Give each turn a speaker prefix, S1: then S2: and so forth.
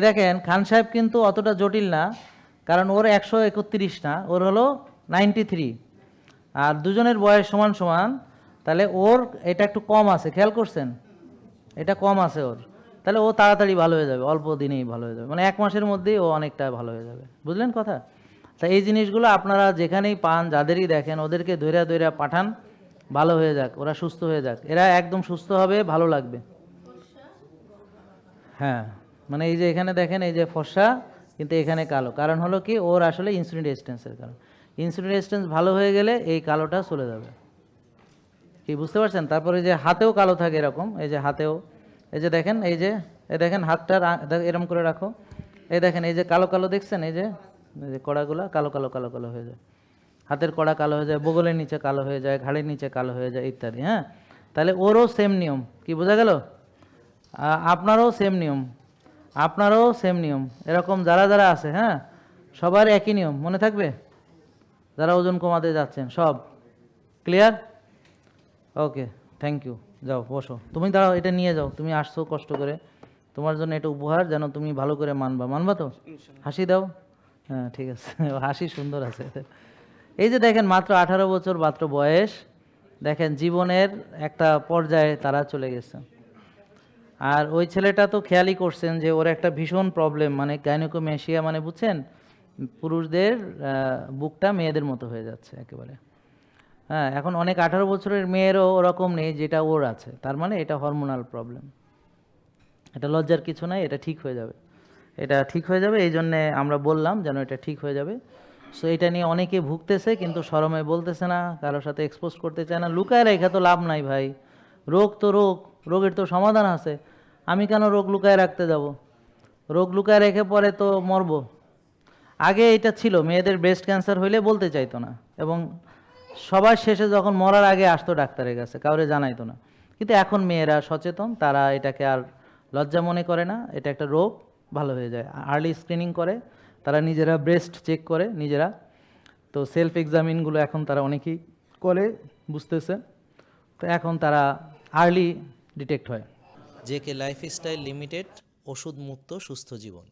S1: দেখেন খান সাহেব কিন্তু অতটা জটিল না, কারণ ওর 131 না, ওর হলো 93, আর দুজনের বয়স সমান সমান, তাহলে ওর এটা একটু কম আছে, খেয়াল করছেন? এটা কম আছে ওর, তাহলে ও তাড়াতাড়ি ভালো হয়ে যাবে, অল্প দিনেই ভালো হয়ে যাবে, মানে 1 মাসের মধ্যেই ও অনেকটা ভালো হয়ে যাবে। বুঝলেন কথা? তা এই জিনিসগুলো আপনারা যেখানেই পান, যাদেরই দেখেন, ওদেরকে ধৈর্য ধৈর্য পাঠান, ভালো হয়ে যাক, ওরা সুস্থ হয়ে যাক, এরা একদম সুস্থ হবে, ভালো লাগবে। হ্যাঁ, মানে এই যে এখানে দেখেন, এই যে ফর্সা, কিন্তু এখানে কালো, কারণ হলো কি, ওর আসলে ইনসুলিন রেজিস্ট্যান্সের কারণ। ইনসুলিন রেজিস্ট্যান্স ভালো হয়ে গেলে এই কালোটা চলে যাবে। কি বুঝতে পারছেন? তারপরে যে হাতেও কালো থাকে এরকম, এই যে হাতেও, এই যে দেখেন, এই যে দেখেন হাতটা এরকম করে রাখো, এই দেখেন এই যে কালো কালো দেখছেন, এই যে কড়াগুলো কালো কালো কালো কালো হয়ে যায়, হাতের কড়া কালো হয়ে যায়, বগলের নিচে কালো হয়ে যায়, ঘাড়ের নিচে কালো হয়ে যায় ইত্যাদি। হ্যাঁ, তাহলে ওরও সেম নিয়ম, কি বোঝা গেল? আপনারও সেম নিয়ম, আপনারও সেম নিয়ম, এরকম যারা যারা আছে, হ্যাঁ, সবার একই নিয়ম মনে থাকবে, যারা ওজন কমাতে যাচ্ছেন সব। ক্লিয়ার? Okay, thank you. যাও বসো, তুমি দাঁড়াও, এটা নিয়ে যাও, তুমি আসছো কষ্ট করে, তোমার জন্য এটা উপহার, যেন তুমি ভালো করে মানবা, মানবা তো? হাসি দাও। হ্যাঁ ঠিক আছে, হাসি সুন্দর আছে। এই যে দেখেন, মাত্র 18 বছর মাত্র বয়স, দেখেন জীবনের একটা পর্যায়ে তারা চলে গেছে। আর ওই ছেলেটা তো খেয়ালই করছেন যে ওর একটা ভীষণ প্রবলেম, মানে গাইনোকোমেশিয়া, মানে বুঝছেন, পুরুষদের বুকটা মেয়েদের মতো হয়ে যাচ্ছে একেবারে। হ্যাঁ, এখন অনেক 18 বছরের মেয়েরও ওরকম নেই যেটা ওর আছে, তার মানে এটা হরমোনাল প্রবলেম। এটা লজ্জার কিছু নাই, এটা ঠিক হয়ে যাবে, এটা ঠিক হয়ে যাবে, এই জন্যে আমরা বললাম যেন এটা ঠিক হয়ে যাবে। সো এটা নিয়ে অনেকে ভুগতেছে, কিন্তু শরমে বলতেছে না, কারোর সাথে এক্সপোজ করতে চায় না। লুকায় রেখে তো লাভ নাই ভাই, রোগ তো রোগ, রোগের তো সমাধান আছে। আমি কেন রোগ লুকায় রাখতে যাব? রোগ লুকায় রেখে পরে তো মরবো। আগে এটা ছিল, মেয়েদের ব্রেস্ট ক্যান্সার হইলে বলতে চাইতো না, এবং সবার শেষে যখন মরার আগে আসতো ডাক্তারের কাছে, কাউরে জানাইতো না। কিন্তু এখন মেয়েরা সচেতন, তারা এটাকে আর লজ্জা মনে করে না, এটা একটা রোগ, ভালো হয়ে যায়। আর্লি স্ক্রিনিং করে, তারা নিজেরা ব্রেস্ট চেক করে নিজেরা, তো সেলফ এক্সামিনগুলো এখন তারা অনেকেই করে, বুঝতেছে, তো এখন তারা আর্লি ডিটেক্ট হয়।
S2: জেকে লাইফস্টাইল লিমিটেড, ওষুধ মুক্ত সুস্থ জীবন।